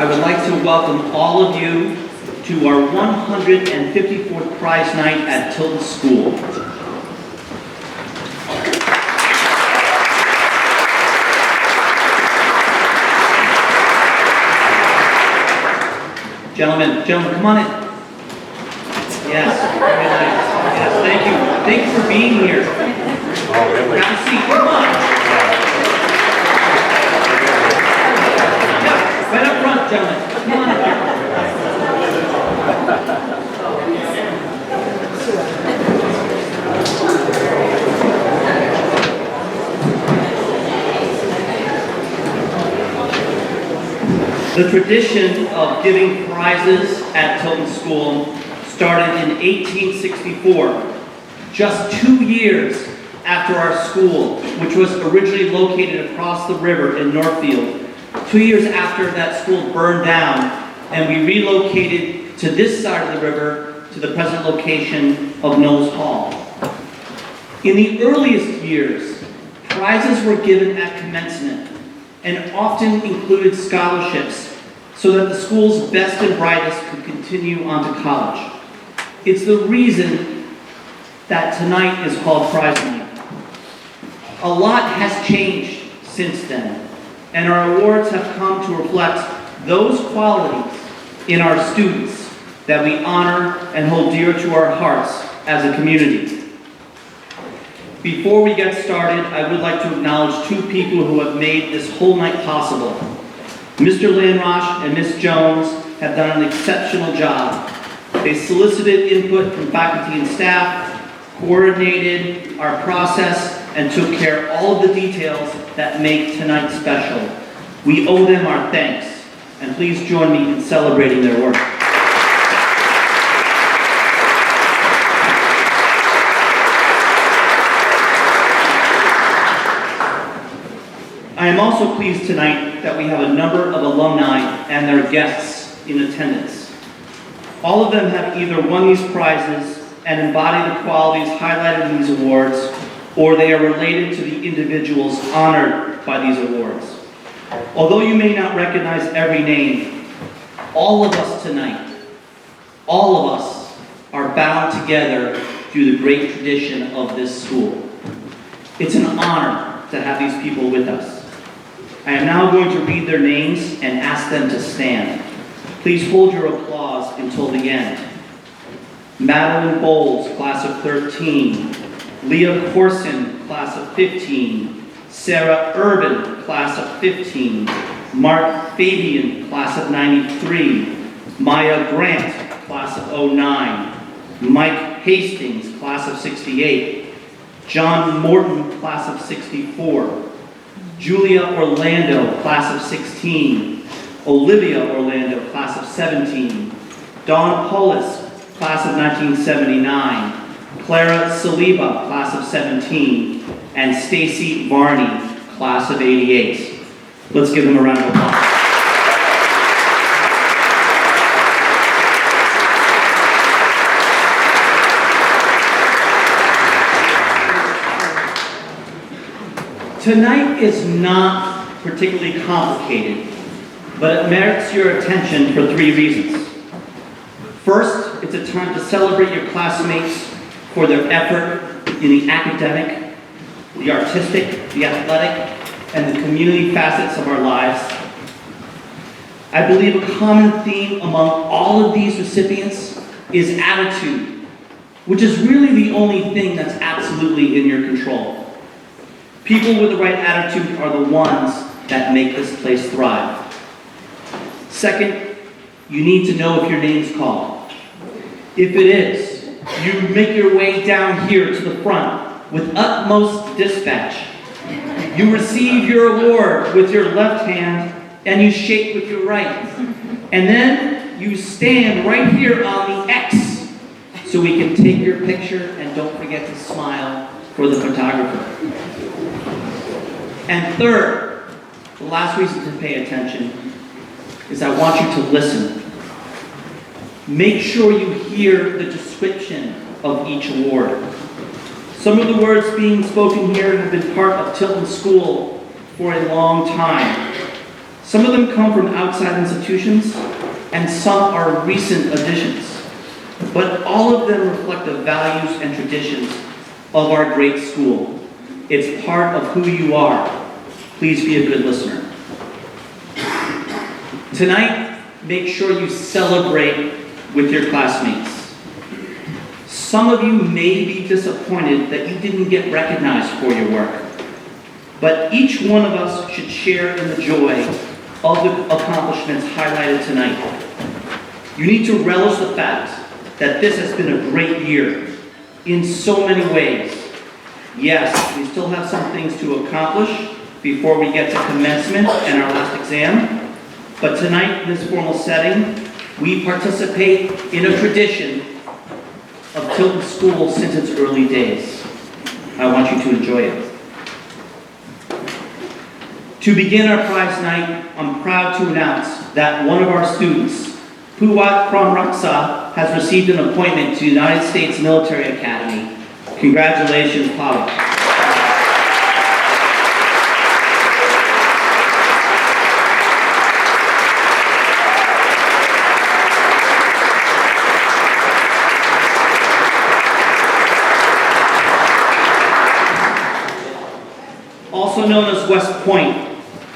I would like to welcome all of you to our 154th Prize Night at Tilton School. Gentlemen, come on in. Yes, very nice. Yes, thank you. Thank you for being here. Oh, really? Have a seat, come on. Yeah, right up front, gentlemen. Come on up here. The tradition of giving prizes at Tilton School started in 1864, just 2 years after our school, which was originally located across the river in Northfield. 2 years after that school burned down, and we relocated to this side of the river to the present location of Knowles Hall. In the earliest years, prizes were given at commencement and often included scholarships so that the school's best and brightest could continue on to college. It's the reason that tonight is called Prize Night. A lot has changed since then, and our awards have come to reflect those qualities in our students that we honor and hold dear to our hearts as a community. Before we get started, I would like to acknowledge two people who have made this whole night possible. Mr. Landrosh and Ms. Jones have done an exceptional job. They solicited input from faculty and staff, coordinated our process, and took care of all of the details that make tonight special. We owe them our thanks, and please join me in celebrating their work. I am also pleased tonight that we have a number of alumni and their guests in attendance. All of them have either won these prizes and embody the qualities highlighted in these awards, or they are related to the individuals honored by these awards. Although you may not recognize every name, all of us tonight, all of us are bound together through the great tradition of this school. It's an honor to have these people with us. I am now going to read their names and ask them to stand. Please hold your applause until the end. Madeline Bowles, class of 13. Leah Corson, class of 15. Sarah Urban, class of 15. Mark Fabian, class of 93. Maya Grant, class of 09. Mike Hastings, class of 68. John Morton, class of 64. Julia Orlando, class of 16. Olivia Orlando, class of 17. Dawn Polis, class of 1979. Clara Saliba, class of 17. And Stacy Varney, class of 88. Let's give them a round of applause. Tonight is not particularly complicated, but it merits your attention for 3 reasons. First, it's a time to celebrate your classmates for their effort in the academic, the artistic, the athletic, and the community facets of our lives. I believe a common theme among all of these recipients is attitude, which is really the only thing that's absolutely in your control. People with the right attitude are the ones that make this place thrive. Second, you need to know if your name's called. If it is, you make your way down here to the front with utmost dispatch. You receive your award with your left hand and you shake with your right. And then you stand right here on the X so we can take your picture, and don't forget to smile for the photographer. And third, the last reason to pay attention is I want you to listen. Make sure you hear the description of each award. Some of the words being spoken here have been part of Tilton School for a long time. Some of them come from outside institutions, and some are recent additions. But all of them reflect the values and traditions of our great school. It's part of who you are. Please be a good listener. Tonight, make sure you celebrate with your classmates. Some of you may be disappointed that you didn't get recognized for your work, but each one of us should share in the joy of the accomplishments highlighted tonight. You need to relish the fact that this has been a great year in so many ways. Yes, we still have some things to accomplish before we get to commencement and our last exam, but tonight in this formal setting, we participate in a tradition of Tilton School since its early days. I want you to enjoy it. To begin our prize night, I'm proud to announce that one of our students, Puwat Pramraksa, has received an appointment to the United States Military Academy. Congratulations, Puwat. Also known as West Point,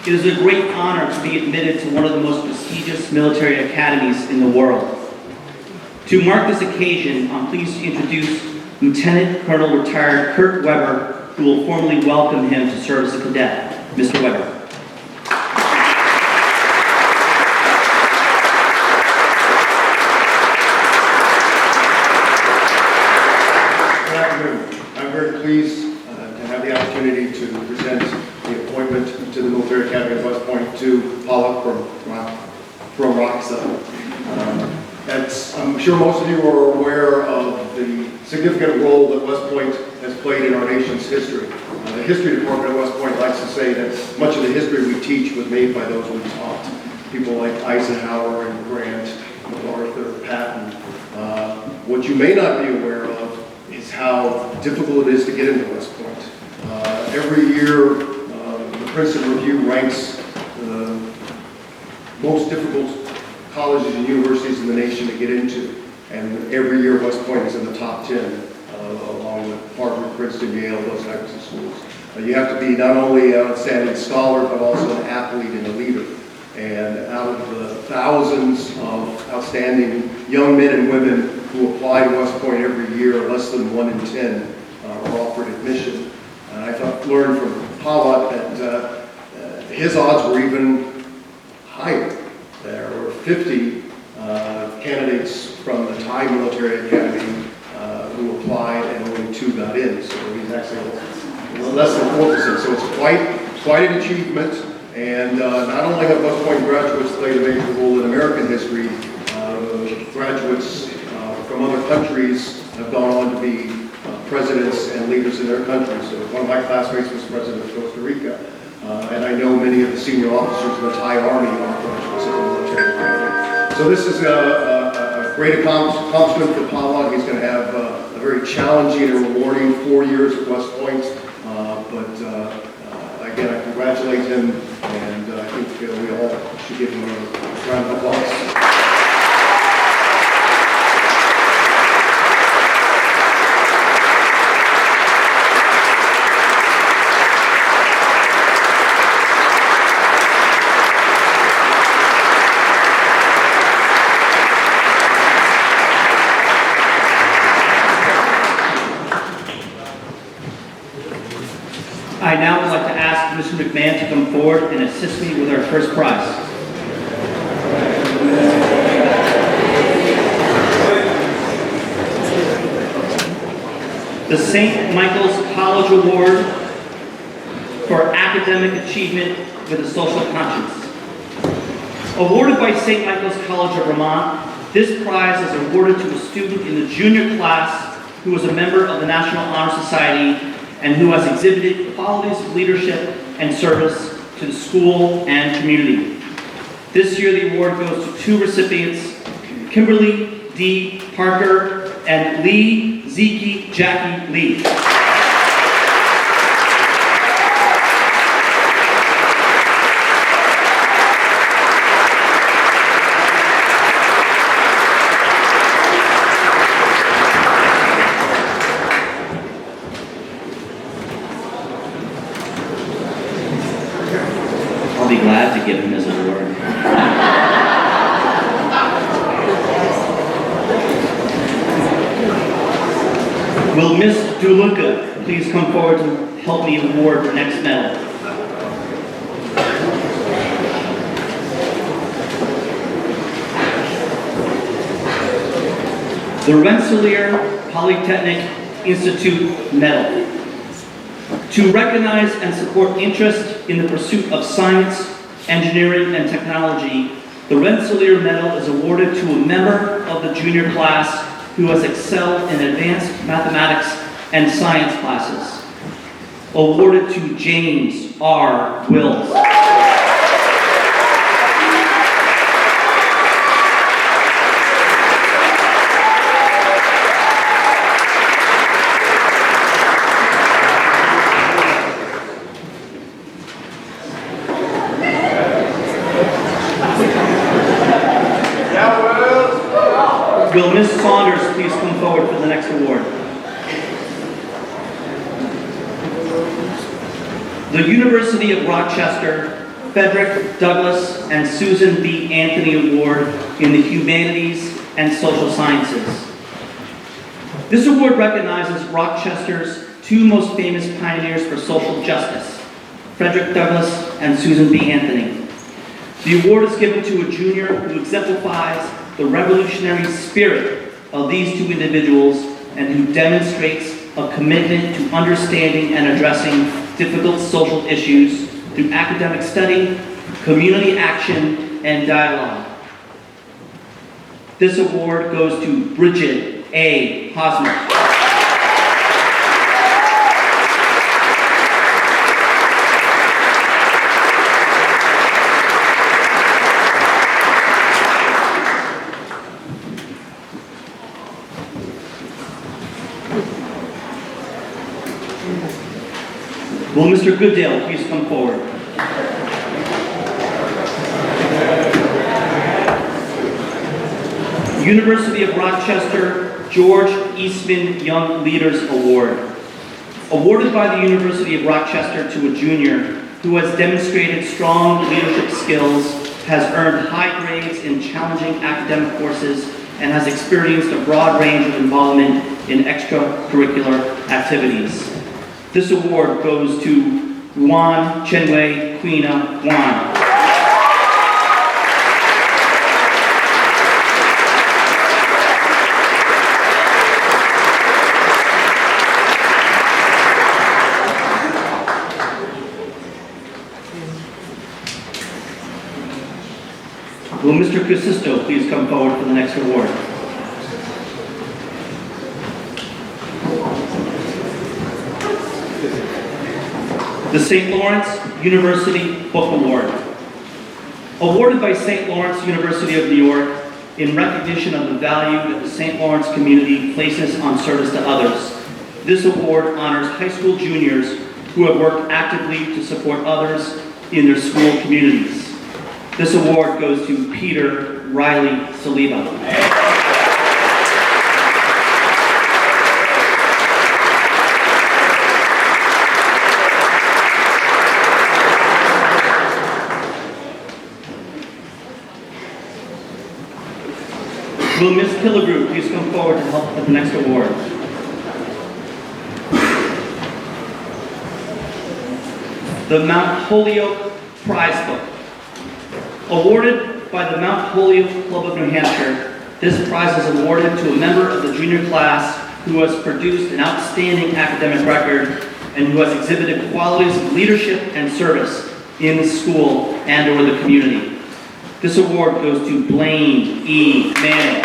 it is a great honor to be admitted to one of the most prestigious military academies in the world. To mark this occasion, I'm pleased to introduce Lieutenant Colonel Retired Kurt Weber, who will formally welcome him to serve as a cadet. Mr. Weber. Good afternoon. I'm very pleased to have the opportunity to present the appointment to the Military Academy of West Point to Puwat Pramraksa. I'm sure most of you are aware of the significant role that West Point has played in our nation's history. The history department at West Point likes to say that much of the history we teach was made by those we taught. People like Eisenhower and Grant, MacArthur, Patton. What you may not be aware of is how difficult it is to get into West Point. Every year, the Princeton Review ranks the most difficult colleges and universities in the nation to get into. And every year, West Point is in the top 10, along with Harvard, Princeton, Yale, those types of schools. You have to be not only an outstanding scholar, but also an athlete and a leader. And out of the thousands of outstanding young men and women who apply to West Point every year, less than 1 in 10 are offered admission. And I learned from Puwat that his odds were even higher. There were 50 candidates from the Thai Military Academy who applied, and only 2 got in. So he's actually less than 4%. So it's quite an achievement. And not only have West Point graduates played a major role in American history, graduates from other countries have gone on to be presidents and leaders in their countries. So one of my classmates was president of Costa Rica. And I know many of the senior officers in the Thai Army are graduates of the military academy. So this is a great accomplishment for Puwat. He's going to have a very challenging and rewarding 4 years at West Point. Again, I congratulate him, and I think we all should give him a round of applause. I now would like to ask Mr. McMahon to come forward and assist me with our first prize. The St. Michael's College Award for Academic Achievement with a Social Conscience. Awarded by St. Michael's College of Vermont, this prize is awarded to a student in the junior class who was a member of the National Honor Society and who has exhibited qualities of leadership and service to the school and community. This year, the award goes to 2 recipients, Kimberly D. Parker and Lee Zeke Jackie Lee. to give him his award. Will Miss DeLuca please come forward to help me award the next medal? The Rensselaer Polytechnic Institute Medal. To recognize and support interest in the pursuit of science, engineering, and technology, the Rensselaer Medal is awarded to a member of the junior class who has excelled in advanced mathematics and science classes. Awarded to James R. Wills. Will Ms. Saunders please come forward for the next award? The University of Rochester Frederick Douglass and Susan B. Anthony Award in the Humanities and Social Sciences. This award recognizes Rochester's two most famous pioneers for social justice, Frederick Douglass and Susan B. Anthony. The award is given to a junior who exemplifies the revolutionary spirit of these two individuals and who demonstrates a commitment to understanding and addressing difficult social issues through academic study, community action, and dialogue. This award goes to Bridget A. Hosmer. Will Mr. Goodale please come forward? University of Rochester George Eastman Young Leaders Award. Awarded by the University of Rochester to a junior who has demonstrated strong leadership skills, has earned high grades in challenging academic courses, and has experienced a broad range of involvement in extracurricular activities. This award goes to Juan Chenwei Quina Juan. Will Mr. Casisto please come forward for the next award? The St. Lawrence University Book Award. Awarded by St. Lawrence University of New York in recognition of the value that the St. Lawrence community places on service to others. This award honors high school juniors who have worked actively to support others in their school communities. This award goes to Peter Riley Saliba. Will Ms. Killigrew please come forward to help with the next award? The Mount Holyoke Prize Book. Awarded by the Mount Holyoke Club of New Hampshire, this prize is awarded to a member of the junior class who has produced an outstanding academic record and who has exhibited qualities of leadership and service in the school and or the community. This award goes to Blaine E. Manning.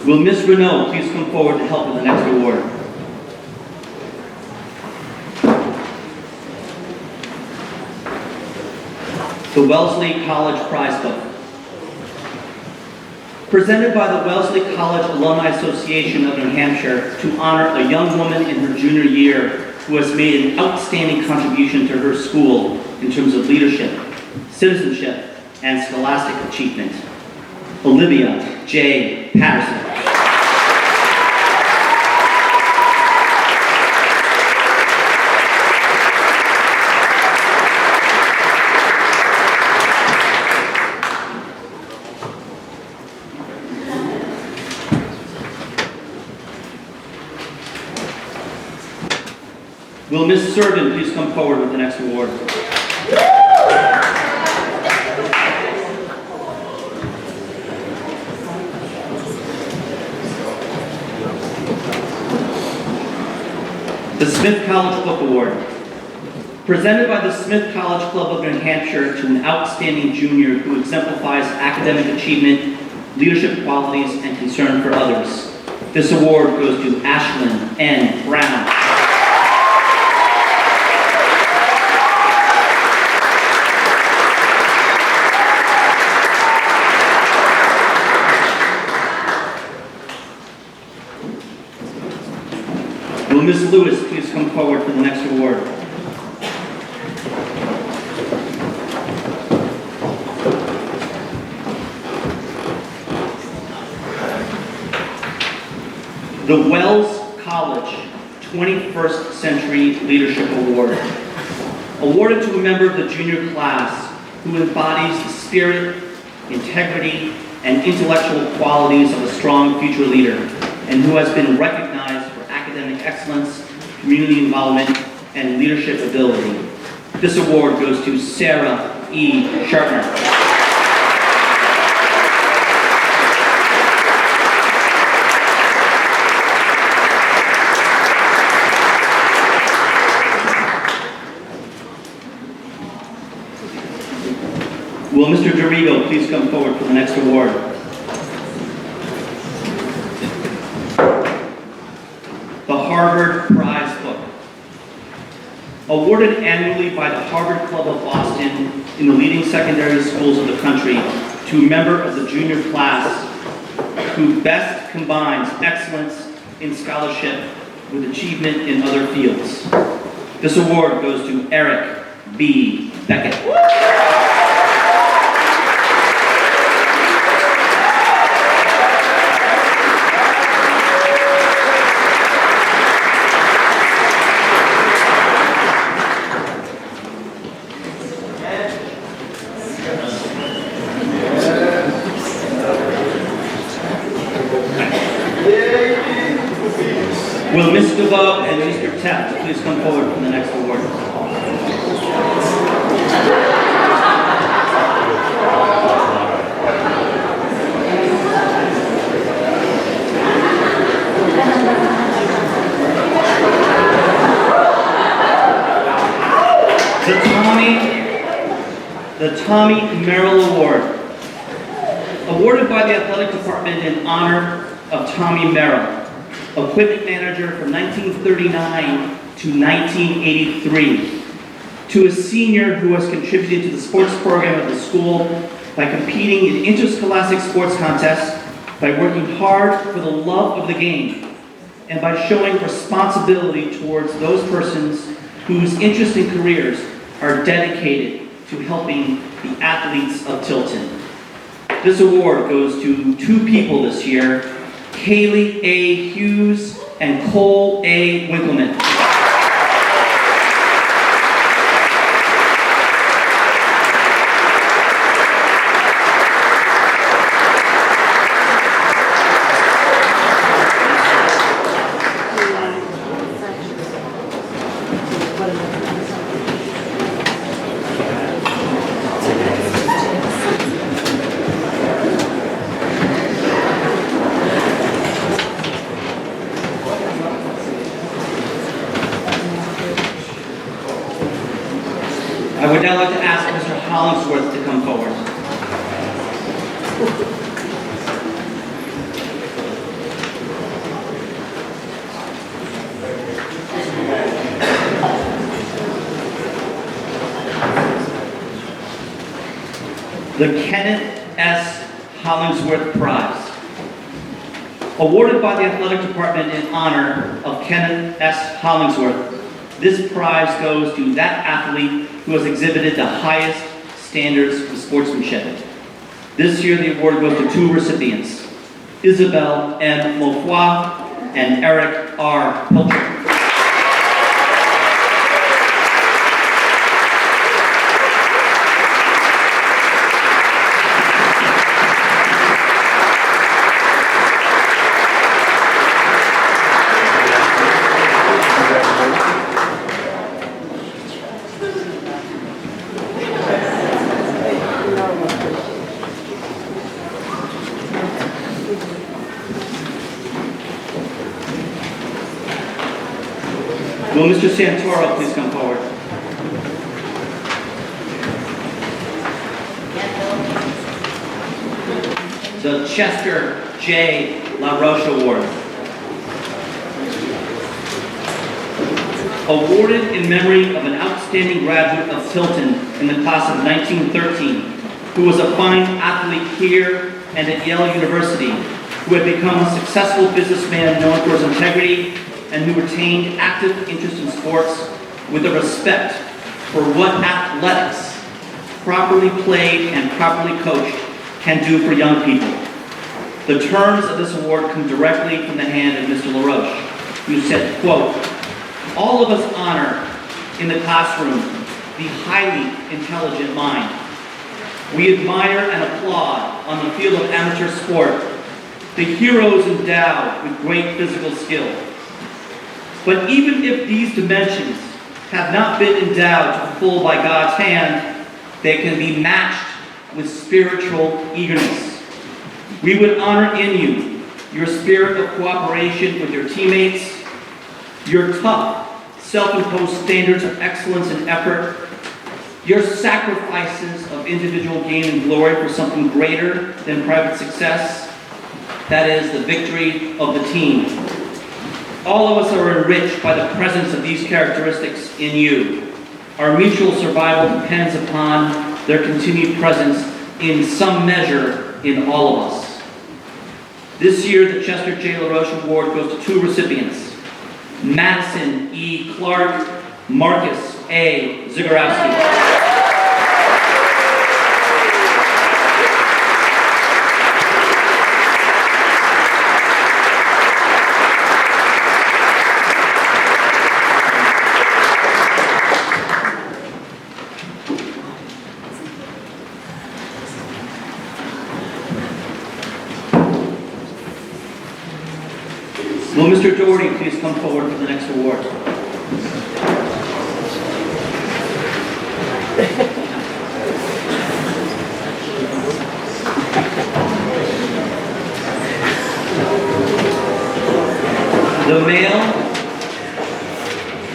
Will Ms. Renault please come forward to help with the next award? The Wellesley College Prize Book. Presented by the Wellesley College Alumni Association of New Hampshire to honor a young woman in her junior year who has made an outstanding contribution to her school in terms of leadership, citizenship, and scholastic achievement. Olivia J. Patterson. Will Ms. Servin please come forward with the next award? The Smith College Book Award. Presented by the Smith College Club of New Hampshire to an outstanding junior who exemplifies academic achievement, leadership qualities, and concern for others. This award goes to Ashlyn N. Brown. Will Ms. Lewis please come forward for the next award? The Wells College 21st Century Leadership Award. Awarded to a member of the junior class who embodies the spirit, integrity, and intellectual qualities of a strong future leader, and who has been recognized for academic excellence, community involvement, and leadership ability. This award goes to Sarah E. Shartner. Will Mr. Dorigo please come forward for the next award? The Harvard Prize Book. Awarded annually by the Harvard Club of Boston in the leading secondary schools of the country to a member of the junior class who best combines excellence in scholarship with achievement in other fields. This award goes to Eric B. Beckett. Will Ms. DeVoe and Mr. Teff please come forward for the next award? The Tommy Merrill Award. Awarded by the Athletic Department in honor of Tommy Merrill, equipment manager from 1939 to 1983, to a senior who has contributed to the sports program of the school by competing in interscholastic sports contests, by working hard for the love of the game, and by showing responsibility towards those persons whose interests and careers are dedicated to helping the athletes of Tilton. This award goes to two people this year, Kaylee A. Hughes and Cole A. Winkleman. I would now like to ask Mr. Hollingsworth to come forward. The Kenneth S. Hollingsworth Prize. Awarded by the athletic department in honor of Kenneth S. Hollingsworth, this prize goes to that athlete who has exhibited the highest standards of sportsmanship. This year, the award goes to two recipients, Isabel M. Mofoy and Eric R. Pilcher. Will Mr. Santoro please come forward? The Chester J. LaRoche Award. Awarded in memory of an outstanding graduate of Tilton in the class of 1913, who was a fine athlete here and at Yale University, who had become a successful businessman known for his integrity and who retained active interest in sports with a respect for what athletics, properly played and properly coached, can do for young people. The terms of this award come directly from the hand of Mr. LaRoche, who said, quote, "All of us honor in the classroom the highly intelligent mind. We admire and applaud on the field of amateur sport the heroes endowed with great physical skill. But even if these dimensions have not been endowed to the full by God's hand, they can be matched with spiritual eagerness. We would honor in you your spirit of cooperation with your teammates, your tough, self-imposed standards of excellence and effort, your sacrifices of individual gain and glory for something greater than private success, that is, the victory of the team. All of us are enriched by the presence of these characteristics in you. Our mutual survival depends upon their continued presence in some measure in all of us." This year, the Chester J. LaRoche Award goes to two recipients, Madison E. Clark, Marcus A. Zagorowski. Will Mr. Doherty please come forward for the next award?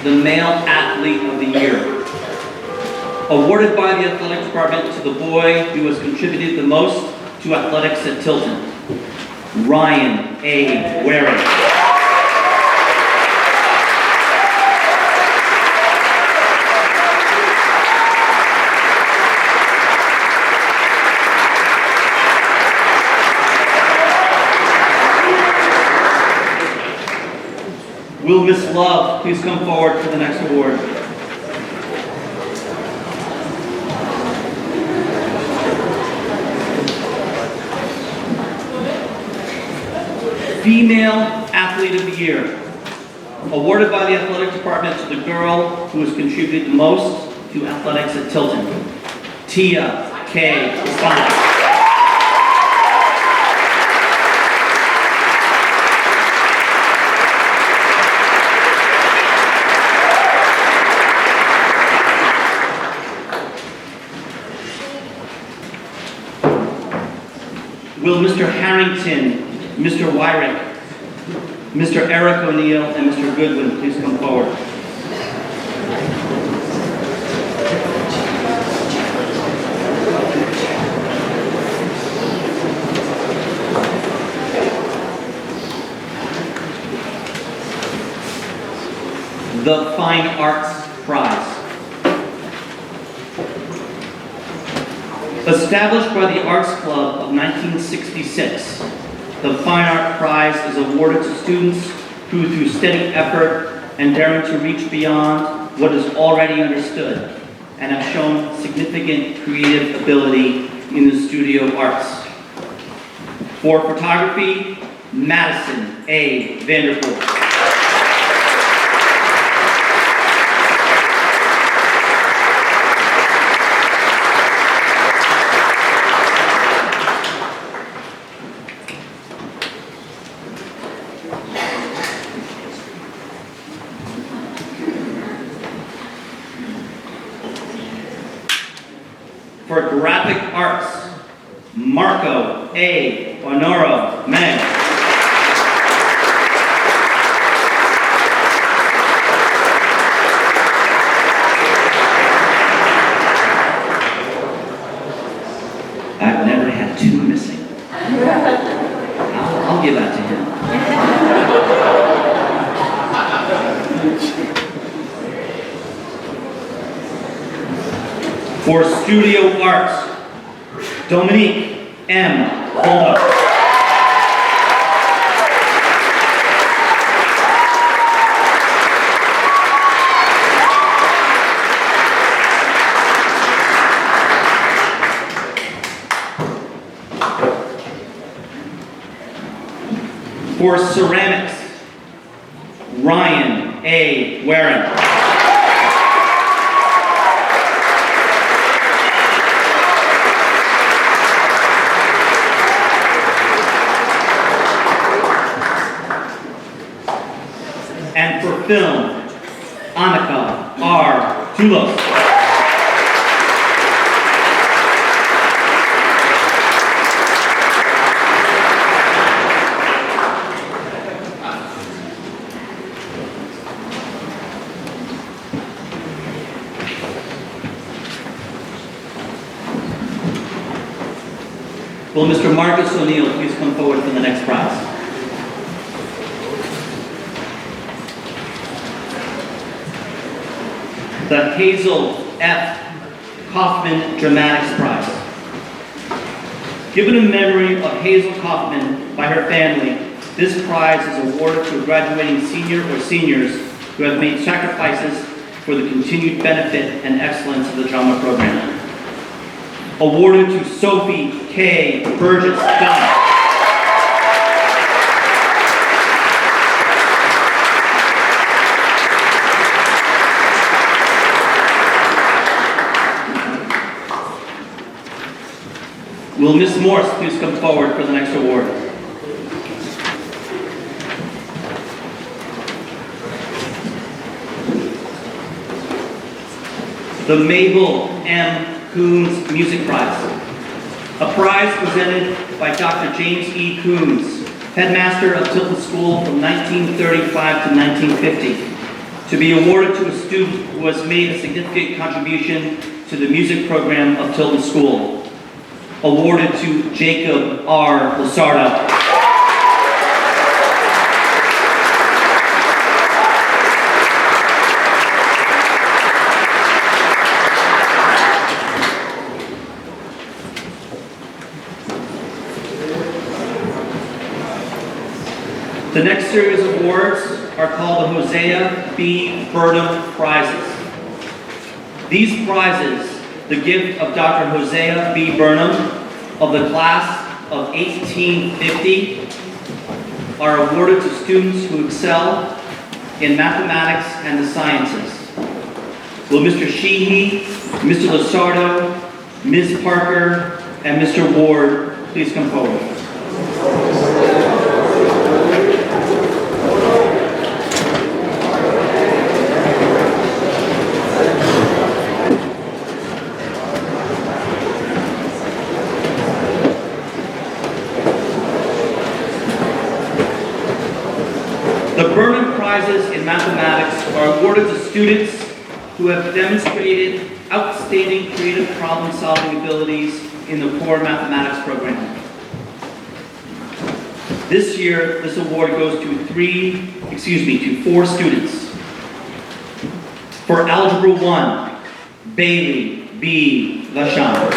The Male Athlete of the Year. Awarded by the athletic department to the boy who has contributed the most to athletics at Tilton, Ryan A. Waring. Will Miss Love please come forward for the next award? Female Athlete of the Year. Awarded by the athletic department to the girl who has contributed the most to athletics at Tilton, Tia K. Espana. Will Mr. Harrington, Mr. Wyrick, Mr. Eric O'Neill, and Mr. Goodwin please come forward? The Fine Arts Prize. Established by the Arts Club of 1966, the Fine Art Prize is awarded to students who, through steady effort and daring to reach beyond what is already understood, and have shown significant creative ability in the studio arts. For photography, Madison A. Vanderpool. For graphic arts, Marco A. Honoro Meng. I've never had two missing. I'll give that to him. For studio arts, Dominique M. Holda. For ceramics, Ryan A. Warren. And for film, Annika R. Tulos. Will Mr. Marcus O'Neill please come forward for the next prize? The Hazel F. Kaufman Dramatics Prize. Given in memory of Hazel Kaufman by her family, this prize is awarded to a graduating senior or seniors who have made sacrifices for the continued benefit and excellence of the drama program. Awarded to Sophie K. Burgess Dunn. Will Ms. Morse please come forward for the next award? The Mabel M. Coons Music Prize. A prize presented by Dr. James E. Coons, headmaster of Tilton School from 1935 to 1950, to be awarded to a student who has made a significant contribution to the music program of Tilton School. Awarded to Jacob R. Losardo. The next series of awards are called the Hosea B. Burnham Prizes. These prizes, the gift of Dr. Hosea B. Burnham of the class of 1850, are awarded to students who excel in mathematics and the sciences. Will Mr. Sheehy, Mr. Losardo, Ms. Parker, and Mr. Ward please come forward? The Burnham Prizes in Mathematics are awarded to students who have demonstrated outstanding creative problem-solving abilities in the core mathematics program. This year, this award goes to four students. For Algebra 1, Bailey B. Vachon.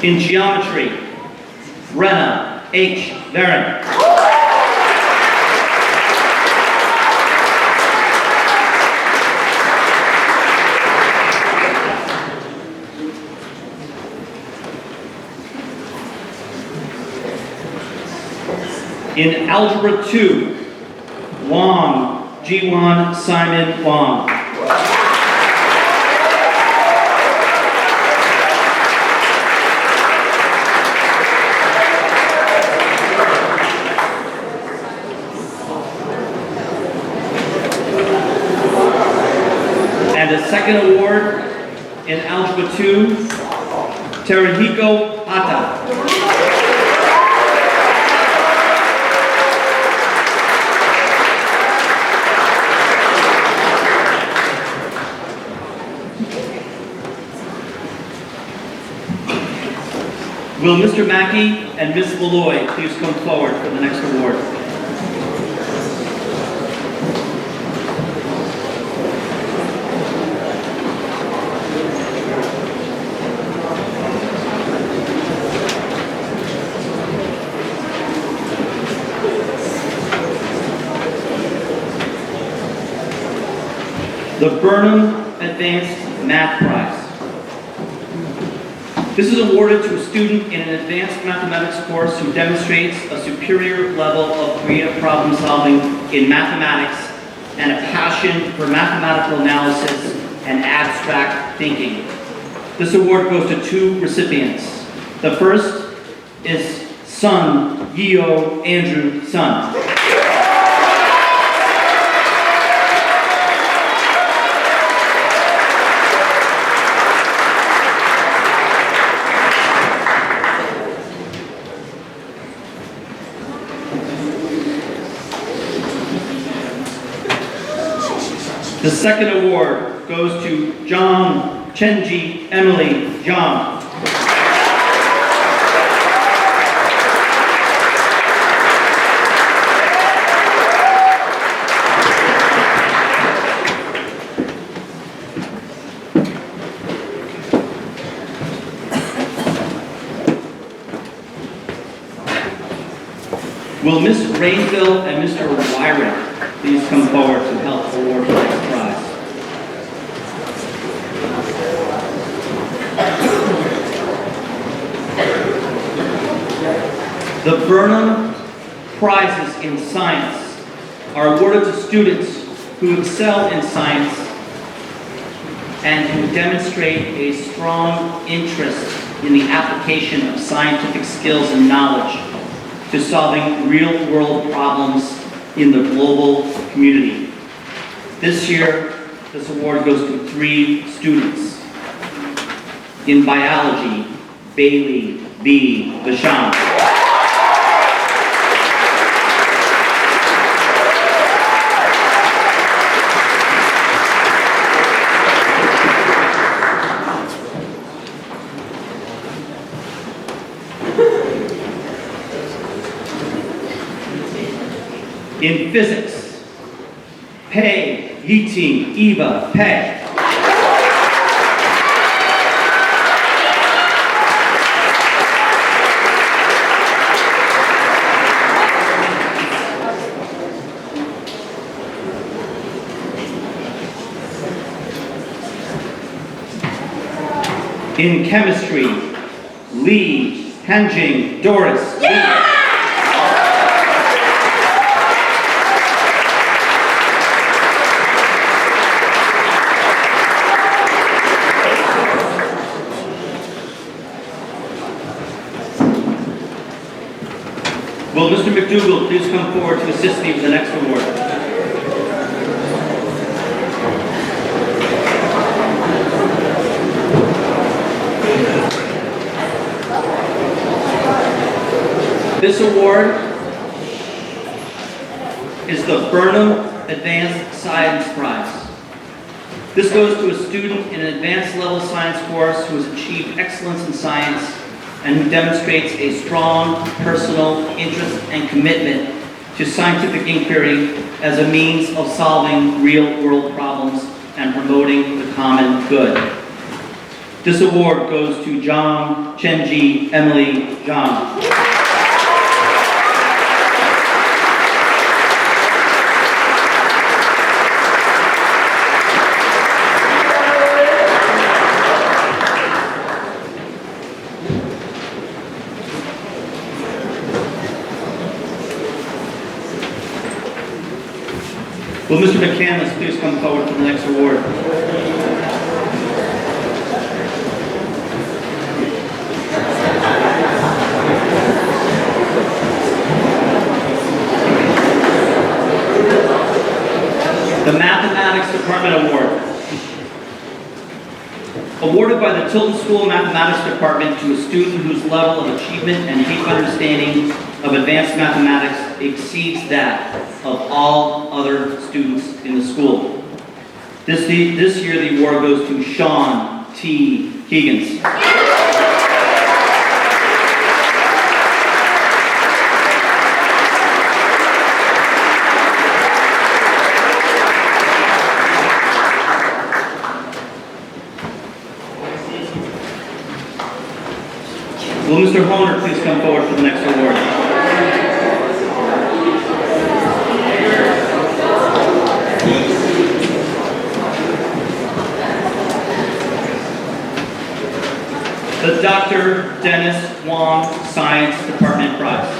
In geometry, Brenna H. Varen. In Algebra 2, Wong, Jiwon Simon Wong. And a second award in Algebra 2, Teruhiko Hata. Will Mr. Mackey and Ms. Malloy please come forward for the next award? The Burnham Advanced Math Prize. This is awarded to a student in an advanced mathematics course who demonstrates a superior level of creative problem solving in mathematics and a passion for mathematical analysis and abstract thinking. This award goes to 2 recipients. The first is Sun Yeo Andrew Sun. The second award goes to John Chenji Emily Zhang. Will Miss Rainville and Mr. Wyrick please come forward to help award the next prize? The Burnham Prizes in Science are awarded to students who excel in science and who demonstrate a strong interest in the application of scientific skills and knowledge to solving real-world problems in the global community. This year, this award goes to 3 students. In biology, Bailey B. Vashon. In physics, Pei Yiting Eva Pei. In chemistry, Li Hanjing Doris Lee. Will Mr. McDougall please come forward to assist me with the next award? This award is the Burnham Advanced Science Prize. This goes to a student in an advanced level science course who has achieved excellence in science and who demonstrates a strong personal interest and commitment to scientific inquiry as a means of solving real-world problems and promoting the common good. This award goes to Zhang Chenji Emily Zhang. Will Mr. McCandless please come forward for the next award? The Mathematics Department Award. Awarded by the Tilton School Mathematics Department to a student whose level of achievement and deep understanding of advanced mathematics exceeds that of all other students in the school. This year the award goes to Sean T. Keegans. Will Mr. Honer please come forward for the next award? The Dr. Dennis Wong Science Department Prize.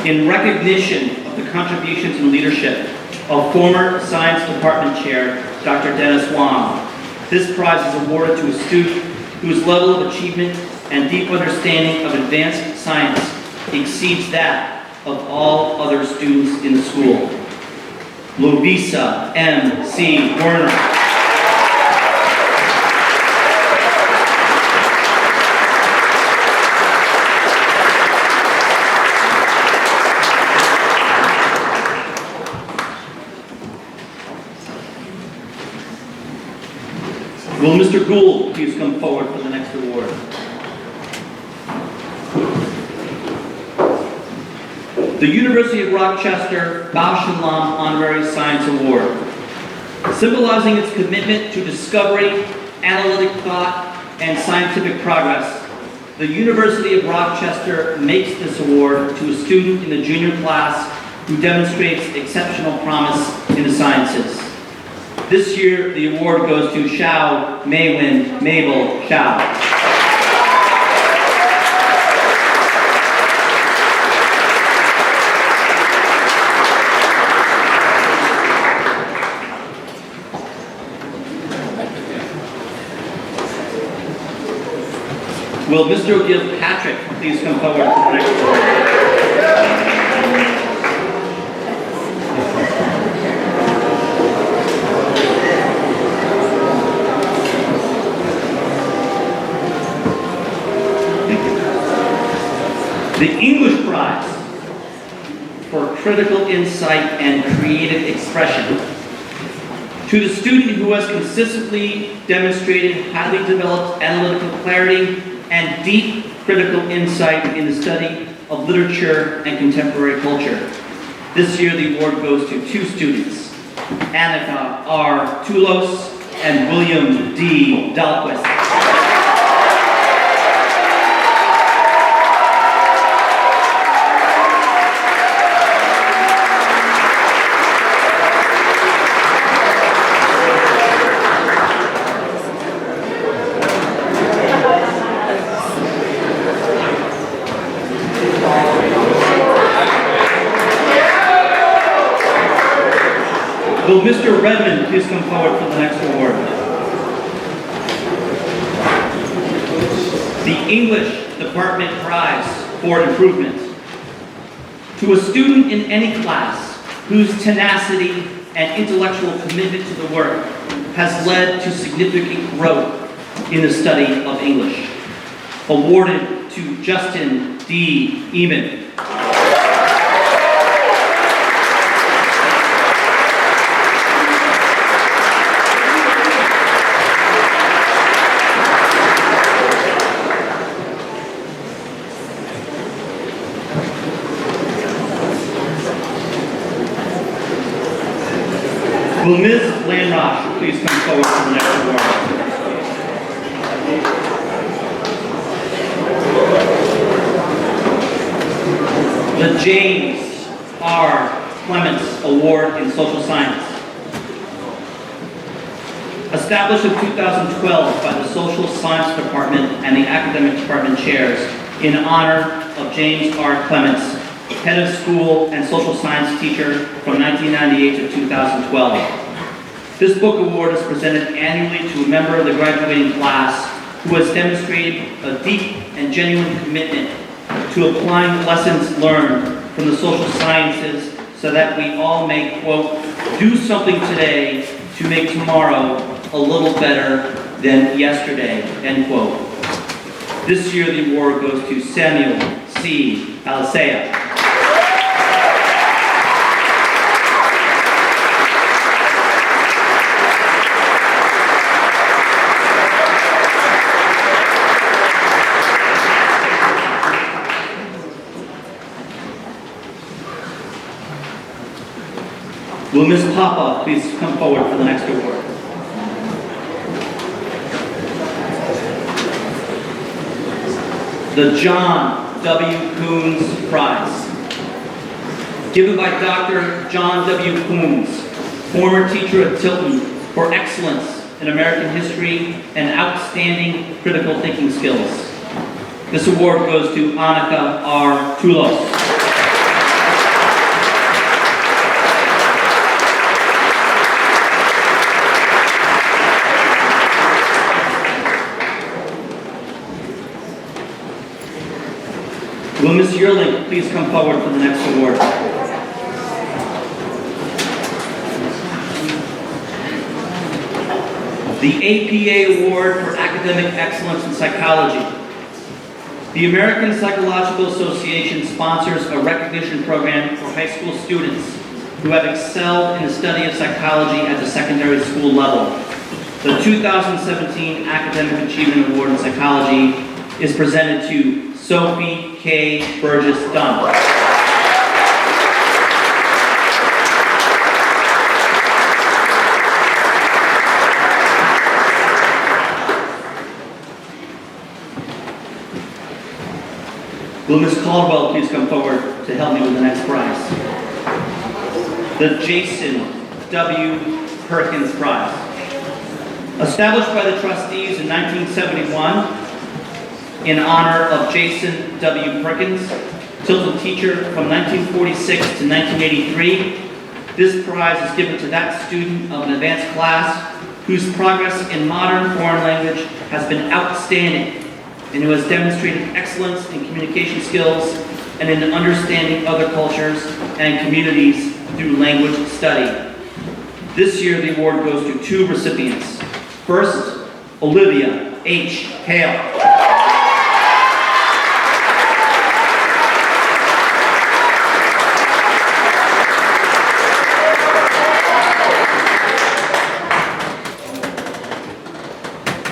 In recognition of the contributions and leadership of former Science Department Chair, Dr. Dennis Wong, this prize is awarded to a student whose level of achievement and deep understanding of advanced science exceeds that of all other students in the school. Lovisa M. C. Werner. Will Mr. Gould please come forward for the next award? The University of Rochester Bausch and Lomb Honorary Science Award. Symbolizing its commitment to discovery, analytic thought, and scientific progress, the University of Rochester makes this award to a student in the junior class who demonstrates exceptional promise in the sciences. This year, the award goes to Xiao Maywin Mabel Xiao. Will Mr. Gilpatrick please come forward for the next award? The English Prize for Critical Insight and Creative Expression to the student who has consistently demonstrated highly developed analytical clarity and deep critical insight in the study of literature and contemporary culture. This year the award goes to two students, Annika R. Tulos and William D. Dahlquist. Will Mr. Redmond please come forward for the next award? The English Department Prize for Improvement. To a student in any class whose tenacity and intellectual commitment to the work has led to significant growth in the study of English. Awarded to Justin D. Eamon. Will Ms. Landrosh please come forward to the next award. The James R. Clements Award in Social Science. Established in 2012 by the Social Science Department and the Academic Department chairs in honor of James R. Clements, head of school and social science teacher from 1998 to 2012. This book award is presented annually to a member of the graduating class who has demonstrated a deep and genuine commitment to applying lessons learned from the social sciences so that we all may, quote, do something today to make tomorrow a little better than yesterday, end quote. This year the award goes to Samuel C. Alisea. Will Ms. Papa please come forward for the next award? The John W. Coons Prize. Given by Dr. John W. Coons, former teacher at Tilton, for excellence in American history and outstanding critical thinking skills. This award goes to Annika R. Tulos. Will Ms. Yearling please come forward for the next award? The APA Award for Academic Excellence in Psychology. The American Psychological Association sponsors a recognition program for high school students who have excelled in the study of psychology at the secondary school level. The 2017 Academic Achievement Award in Psychology is presented to Sophie K. Burgess Dunn. Will Ms. Caldwell please come forward to help me with the next prize? The Jason W. Perkins Prize. Established by the trustees in 1971, in honor of Jason W. Perkins, Tilton teacher from 1946 to 1983. This prize is given to that student of an advanced class whose progress in modern foreign language has been outstanding and who has demonstrated excellence in communication skills and in understanding other cultures and communities through language study. This year the award goes to two recipients. First, Olivia H. Hale.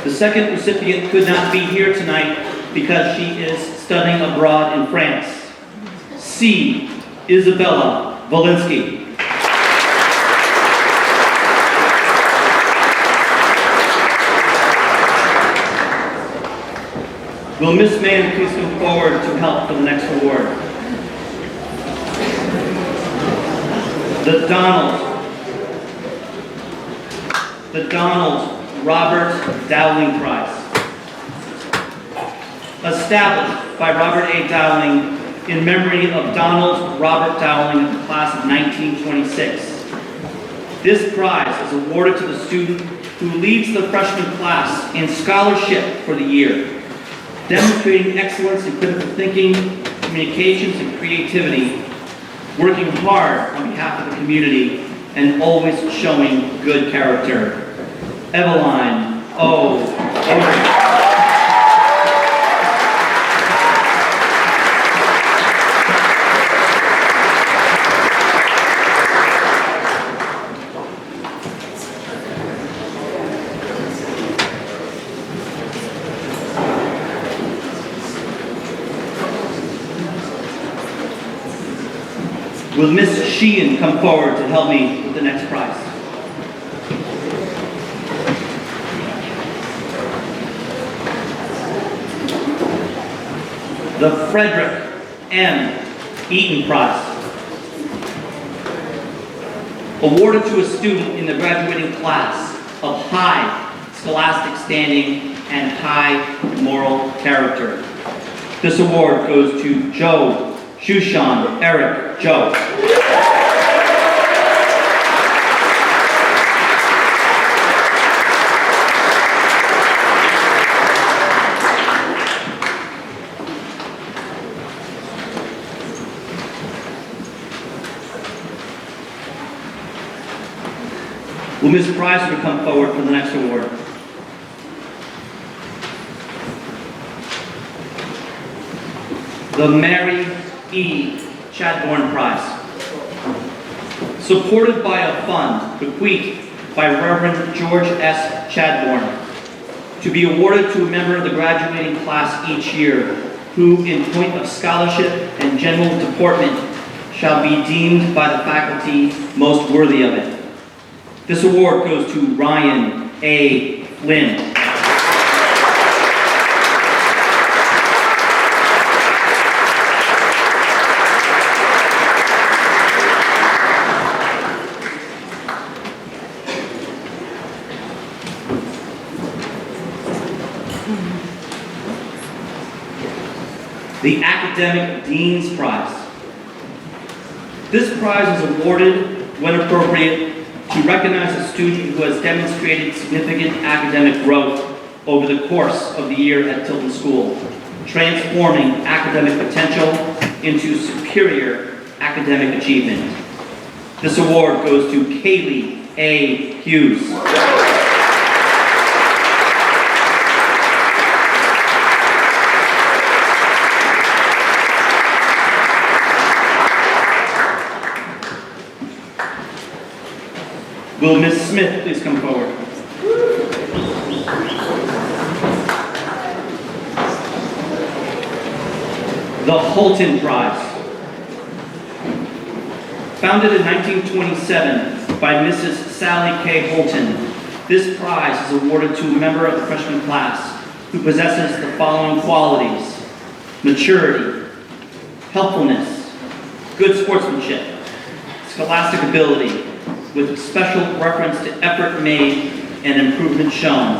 The second recipient could not be here tonight because she is studying abroad in France. C. Isabella Volinsky. Will Miss Mann please come forward to help for the next award? The Donald Robert Dowling Prize. Established by Robert A. Dowling in memory of Donald Robert Dowling of the class of 1926. This prize is awarded to the student who leads the freshman class in scholarship for the year, demonstrating excellence in critical thinking, communications, and creativity, working hard on behalf of the community, and always showing good character. Eveline O. Avery. Will Miss Sheehan come forward to help me with the next prize? The Frederick M. Eaton Prize, awarded to a student in the graduating class of high scholastic standing and high moral character. This award goes to Joe Shushan Eric Joe. Will Ms. Prizer come forward for the next award? The Mary E. Chadbourne Prize, supported by a fund bequeathed by Reverend George S. Chadbourne, to be awarded to a member of the graduating class each year who, in point of scholarship and general deportment, shall be deemed by the faculty most worthy of it. This award goes to Ryan A. Flynn. The Academic Dean's Prize. This prize is awarded, when appropriate, to recognize a student who has demonstrated significant academic growth over the course of the year at Tilton School, transforming academic potential into superior academic achievement. This award goes to Kaylee A. Hughes. Will Ms. Smith please come forward? The Holton Prize. Founded in 1927 by Mrs. Sally K. Holton, this prize is awarded to a member of the freshman class who possesses the following qualities: maturity, helpfulness, good sportsmanship, scholastic ability, with special reference to effort made and improvement shown,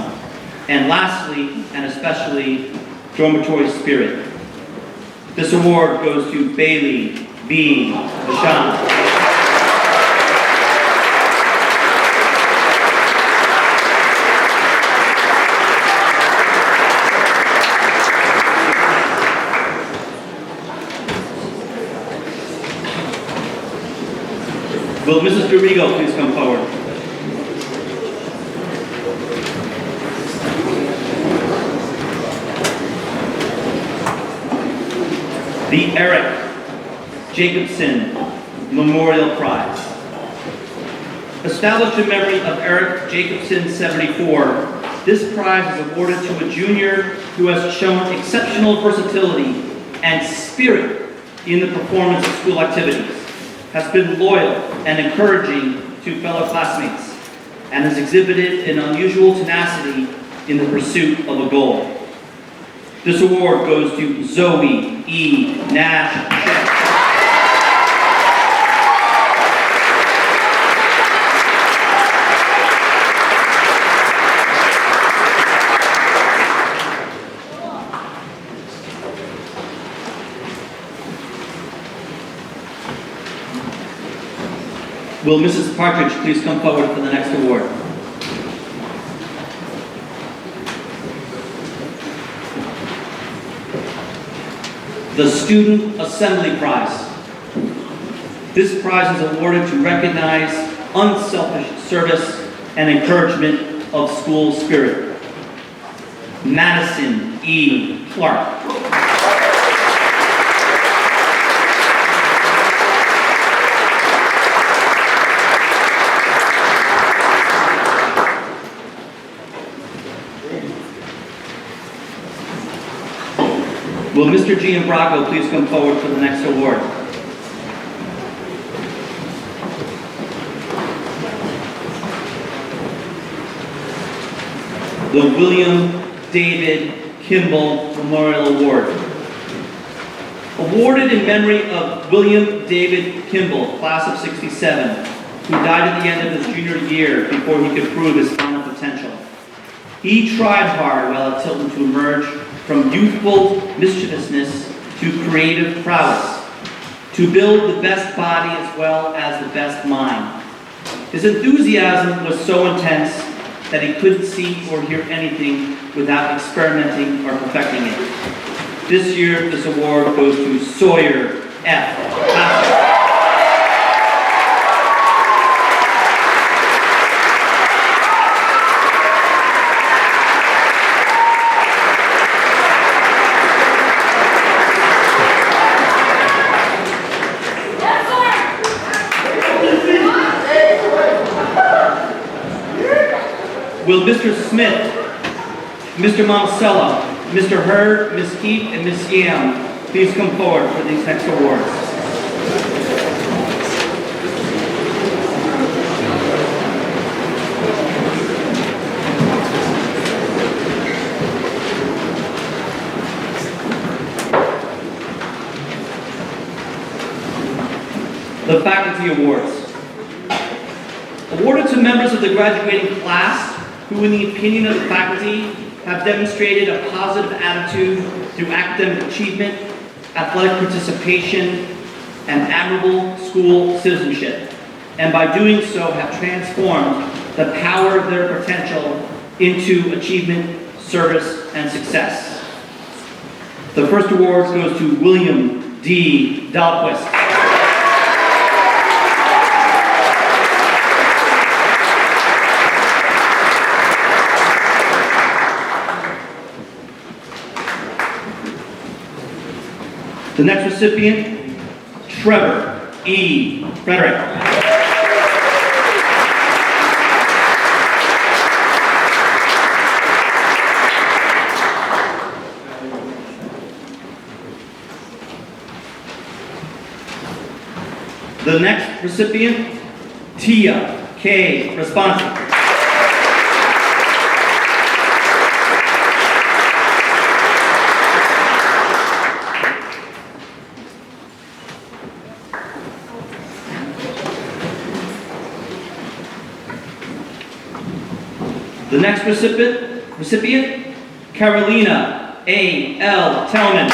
and lastly, and especially, dormitory spirit. This award goes to Bailey B. Bashan. Will Mrs. Garrigo please come forward? The Eric Jacobson Memorial Prize. Established in memory of Eric Jacobson, 74, this prize is awarded to a junior who has shown exceptional versatility and spirit in the performance of school activities, has been loyal and encouraging to fellow classmates, and has exhibited an unusual tenacity in the pursuit of a goal. This award goes to Zoe E. Nash. Will Mrs. Partridge please come forward for the next award? The Student Assembly Prize. This prize is awarded to recognize unselfish service and encouragement of school spirit. Madison E. Clark. Will Mr. Gianbracco please come forward for the next award? The William David Kimball Memorial Award. Awarded in memory of William David Kimball, class of '67, who died at the end of his junior year before he could prove his final potential. He tried hard while at Tilton to emerge from youthful mischievousness to creative prowess, to build the best body as well as the best mind. His enthusiasm was so intense that he couldn't see or hear anything without experimenting or perfecting it. This year, this award goes to Sawyer F. Pastor. Will Mr. Smith, Mr. Monticello, Mr. Hurd, Ms. Keith, and Ms. Yam please come forward for these next awards? The Faculty Awards. Awarded to members of the graduating class who, in the opinion of the faculty, have demonstrated a positive attitude through academic achievement, athletic participation, and admirable school citizenship, and by doing so have transformed the power of their potential into achievement, service, and success. The first award goes to William D. Dahlquist. The next recipient, Trevor E. Frederick. The next recipient, Tia K. Responsi. The next recipient, Carolina A. L. Tellman.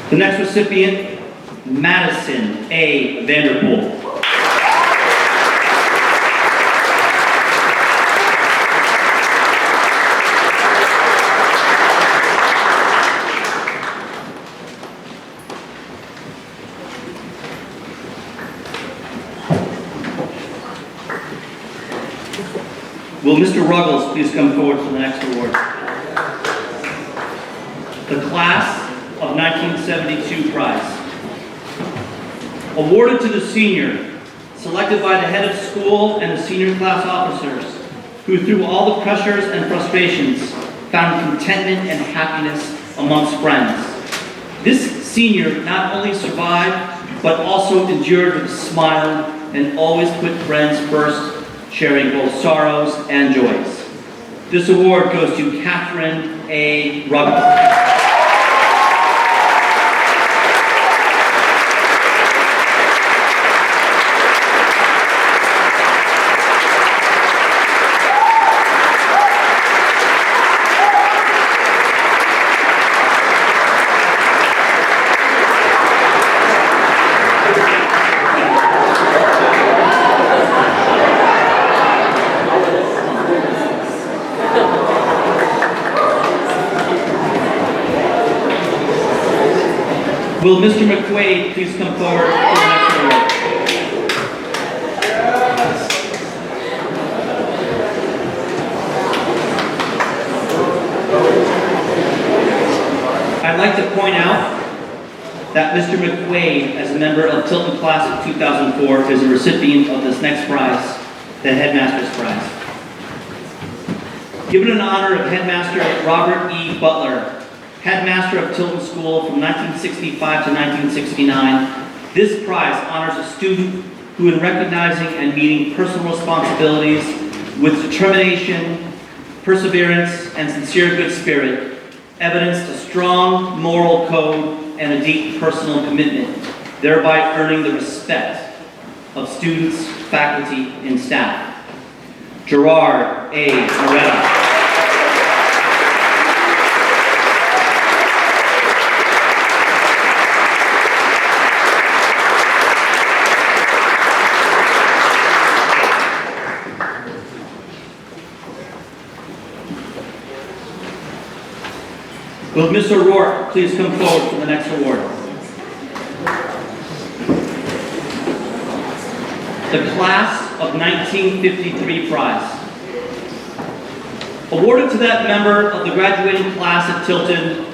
The next recipient, Madison A. Vanderpool. Will Mr. Ruggles please come forward for the next award? The Class of 1972 prize. Awarded to the senior, selected by the head of school and the senior class officers, who through all the pressures and frustrations found contentment and happiness amongst friends. This senior not only survived, but also endured with a smile and always put friends first, sharing both sorrows and joys. This award goes to Catherine A. Ruggles. Will Mr. McQuaid please come forward for the next award? I'd like to point out that Mr. McQuaid, as a member of Tilton Class of 2004, is a recipient of this next prize, the Headmaster's Prize. Given in honor of Headmaster Robert E. Butler, Headmaster of Tilton School from 1965 to 1969, this prize honors a student who, in recognizing and meeting personal responsibilities with determination, perseverance, and sincere good spirit, evidenced a strong moral code and a deep personal commitment, thereby earning the respect of students, faculty, and staff. Gerard A. Moretta. Will Ms. O'Rourke please come forward for the next award? The Class of 1953 Prize. Awarded to that member of the graduating class at Tilton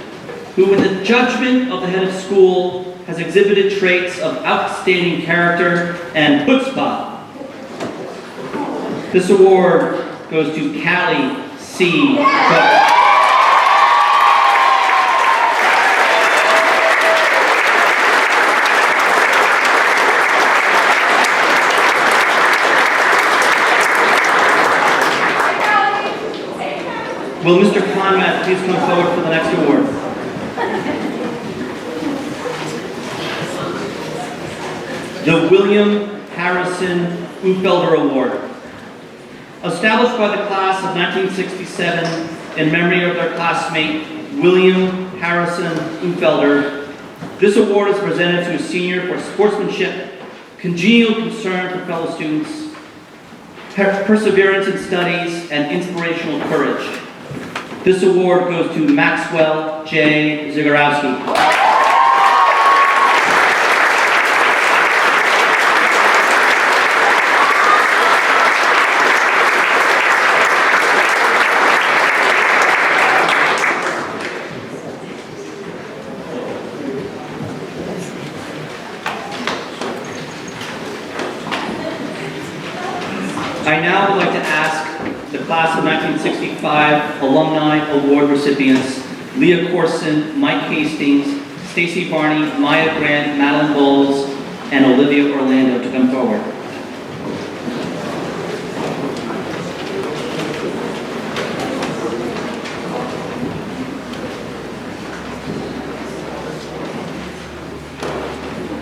who, in the judgment of the head of school, has exhibited traits of outstanding character and chutzpah. This award goes to Callie C. Cook. Will Mr. Conrad please come forward for the next award? The William Harrison Ufelder Award. Established by the class of 1967 in memory of their classmate, William Harrison Ufelder, this award is presented to a senior for sportsmanship, congenial concern for fellow students, perseverance in studies, and inspirational courage. This award goes to Maxwell J. Zagorowski. I now would like to ask the class of 1965 Alumni Award recipients, Leah Corson, Mike Hastings, Stacy Barney, Maya Grant, Madeline Bowles, and Olivia Orlando to come forward.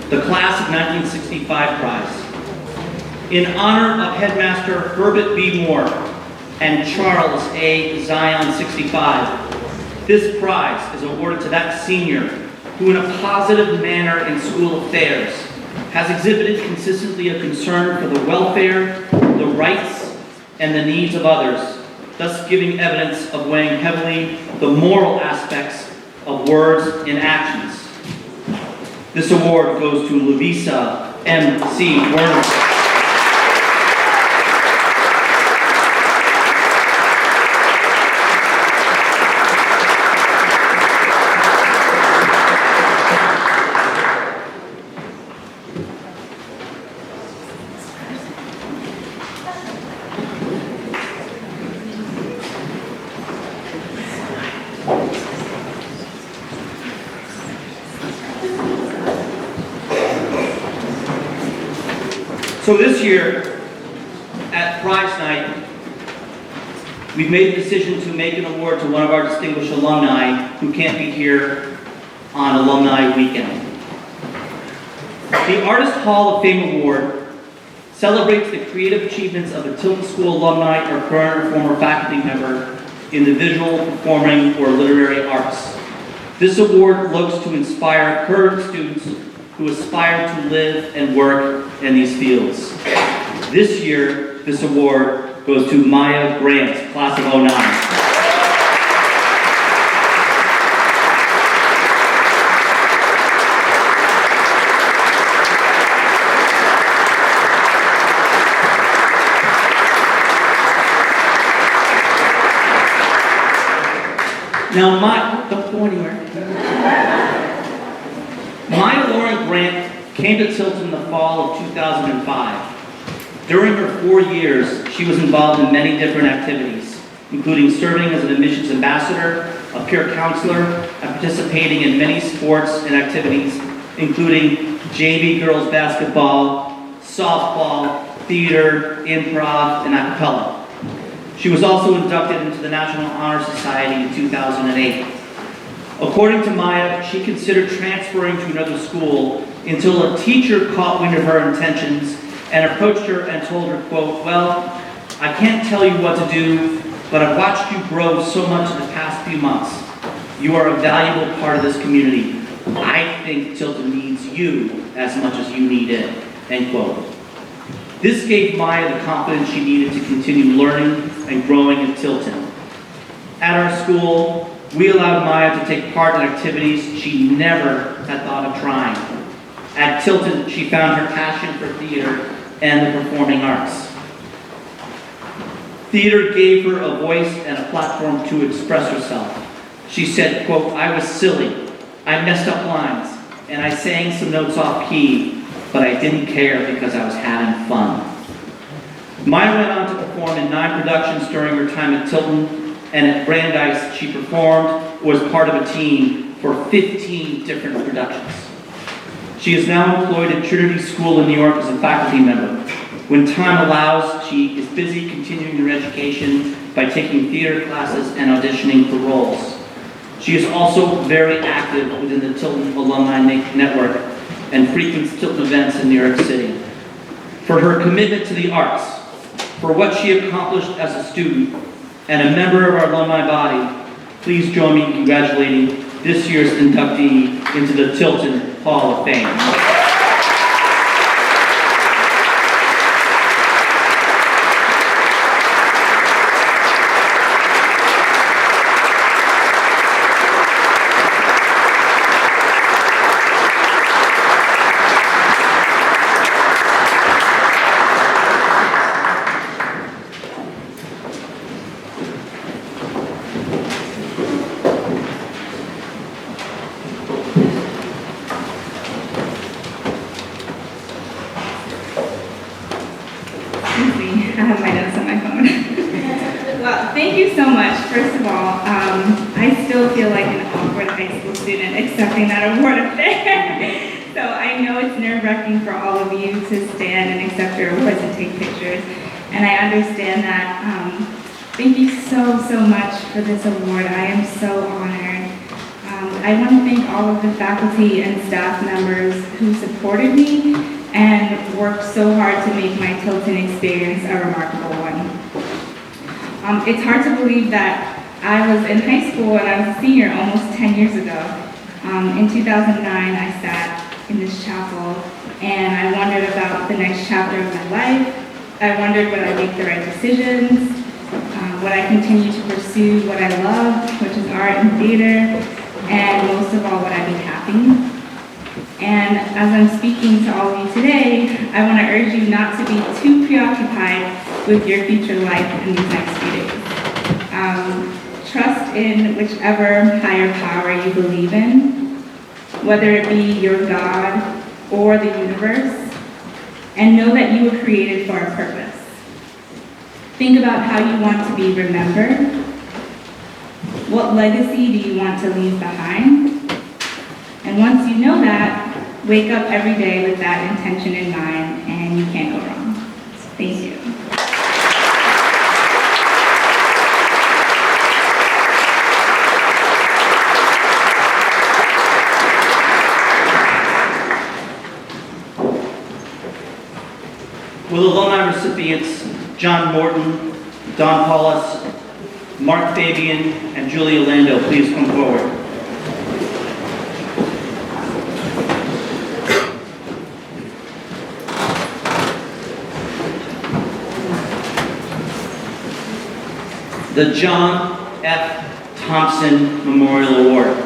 The class of 1965 prize. In honor of Headmaster Herbert B. Moore and Charles A. Zion 65, this prize is awarded to that senior who, in a positive manner in school affairs, has exhibited consistently a concern for the welfare, the rights, and the needs of others, thus giving evidence of weighing heavily the moral aspects of words and actions. This award goes to Lavisa M.C. Werner. So this year, at prize night, we've made the decision to make an award to one of our distinguished alumni who can't be here on Alumni Weekend. The Artist Hall of Fame Award celebrates the creative achievements of a Tilton School alumni or current or former faculty member in the visual, performing, or literary arts. This award looks to inspire current students who aspire to live and work in these fields. This year, this award goes to Maya Grant, class of '09. Now, don't go anywhere. Maya Lauren Grant came to Tilton in the fall of 2005. During her 4 years, she was involved in many different activities. including serving as an admissions ambassador, a peer counselor, and participating in many sports and activities, including JV girls basketball, softball, theater, improv, and a cappella. She was also inducted into the National Honor Society in 2008. According to Maya, she considered transferring to another school until a teacher caught wind of her intentions and approached her and told her, quote, "Well, I can't tell you what to do, but I've watched you grow so much in the past few months. You are a valuable part of this community. I think Tilton needs you as much as you need it," end quote. This gave Maya the confidence she needed to continue learning and growing at Tilton. At our school, we allowed Maya to take part in activities she never had thought of trying. At Tilton, she found her passion for theater and the performing arts. Theater gave her a voice and a platform to express herself. She said, quote, "I was silly. I messed up lines, and I sang some notes off key, but I didn't care because I was having fun." Maya went on to perform in 9 productions during her time at Tilton, and at Brandeis, she performed or was part of a team for 15 different productions. She is now employed at Trinity School in New York as a faculty member. When time allows, she is busy continuing her education by taking theater classes and auditioning for roles. She is also very active within the Tilton Alumni Network and frequents Tilton events in New York City. For her commitment to the arts, for what she accomplished as a student and a member of our alumni body, please join me in congratulating this year's inductee into the Tilton Hall of Fame. I have my notes on my phone. Well, thank you so much. First of all, I still feel like an awkward high school student accepting that award up there. So I know it's nerve-wracking for all of you to stand and accept your awards and take pictures. And I understand that. Thank you so, so much for this award. I am so honored. I want to thank all of the faculty and staff members who supported me and worked so hard to make my Tilton experience a remarkable one. It's hard to believe that I was in high school and I was a senior almost 10 years ago. In 2009, I sat in this chapel and I wondered about the next chapter of my life. I wondered would I make the right decisions, would I continue to pursue what I love, which is art and theater, and most of all, would I be happy? And as I'm speaking to all of you today, I want to urge you not to be too preoccupied with your future life in these next few days. Trust in whichever higher power you believe in, whether it be your God or the universe, and know that you were created for a purpose. Think about how you want to be remembered. What legacy do you want to leave behind? And once you know that, wake up every day with that intention in mind, and you can't go wrong. Thank you. Will alumni recipients John Morton, Don Paulus, Mark Fabian, and Julia Lando please come forward? The John F. Thompson Memorial Award.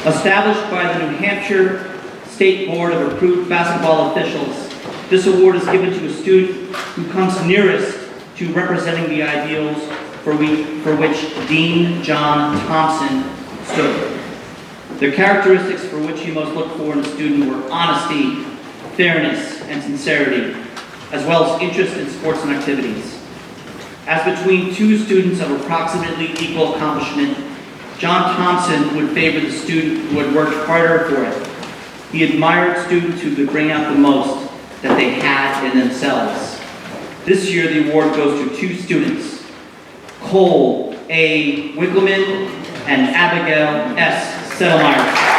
Established by the New Hampshire State Board of Approved Basketball Officials, this award is given to a student who comes nearest to representing the ideals for which Dean John Thompson stood. The characteristics for which he most looked for in a student were honesty, fairness, and sincerity, as well as interest in sports and activities. As between two students of approximately equal accomplishment, John Thompson would favor the student who had worked harder for it. He admired students who could bring out the most that they had in themselves. This year, the award goes to two students, Cole A. Winkleman and Abigail S. Settlemeyer.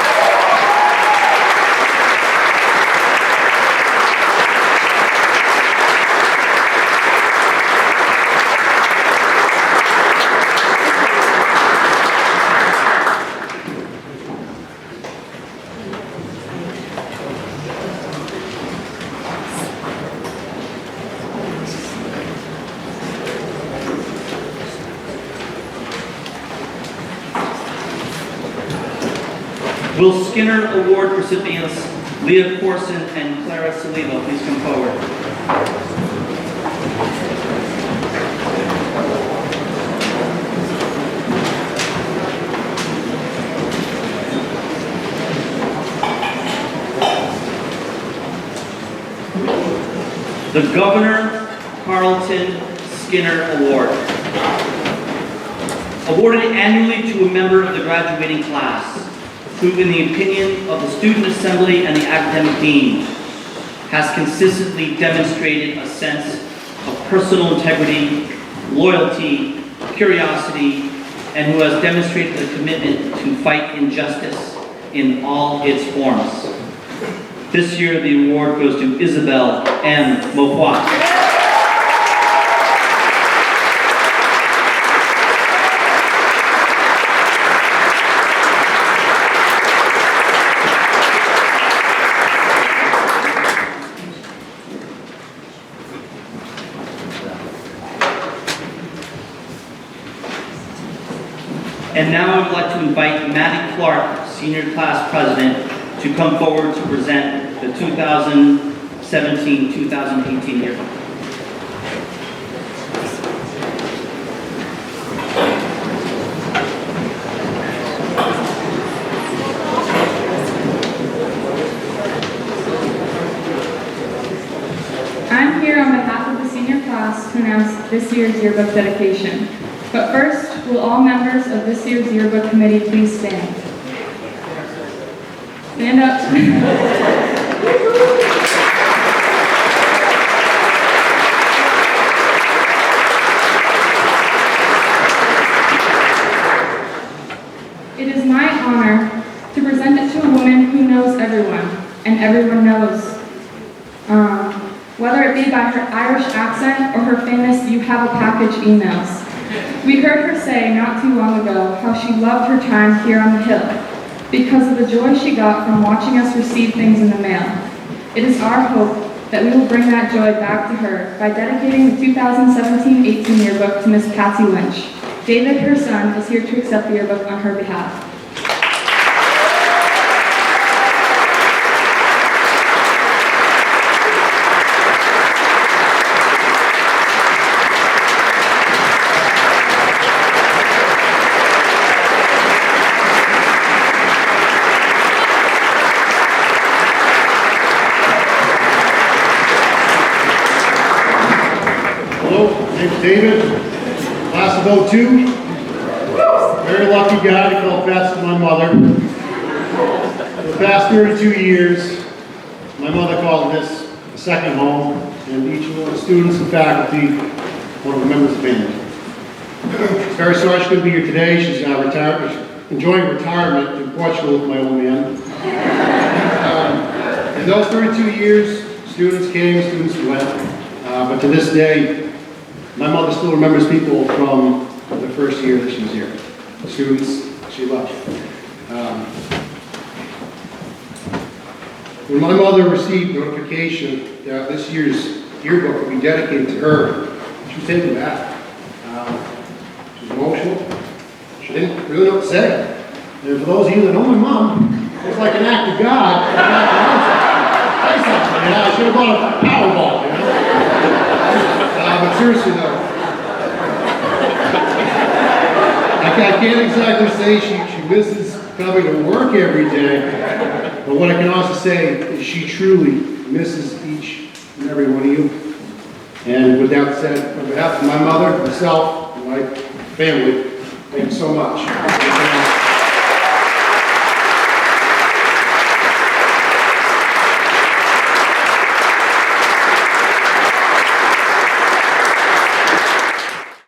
Will Skinner Award recipients Leah Corson and Clara Saliva please come forward? The Governor Carlton Skinner Award. Awarded annually to a member of the graduating class who, in the opinion of the Student Assembly and the Academic Dean, has consistently demonstrated a sense of personal integrity, loyalty, curiosity, and who has demonstrated a commitment to fight injustice in all its forms. This year, the award goes to Isabel M. Maupois. And now I would like to invite Maddie Clark, Senior Class President, to come forward to present the 2017-2018 yearbook. I'm here on behalf of the senior class to announce this year's yearbook dedication. But first, will all members of this year's yearbook committee please stand? Stand up. It is my honor to present it to a woman who knows everyone, and everyone knows. Whether it be by her Irish accent or her famous "you have a package" emails. We heard her say not too long ago how she loved her time here on the Hill because of the joy she got from watching us receive things in the mail. It is our hope that we will bring that joy back to her by dedicating the 2017-18 yearbook to Miss Patsy Lynch. David, her son, is here to accept the yearbook on her behalf. David, class of 02, very lucky guy to call Betsy my mother. For the past 32 years, my mother called this a second home, and each one of the students and faculty, one of the members of the band. She's very sorry she couldn't be here today. She's now enjoying retirement in Portugal with my old man. In those 32 years, students came, students went, but to this day, my mother still remembers people from the first year that she was here. The students she loved. When my mother received notification that this year's yearbook would be dedicated to her, she was taken back. She was emotional. She didn't really know what to say. And for those of you that know my mom, it's like an act of God. Say something, you know? I should have bought a Powerball, you know? But seriously though, I can't exactly say she misses coming to work every day, but what I can also say is she truly misses each and every one of you. And with that said, on behalf of my mother, myself, and my family, thank you so much.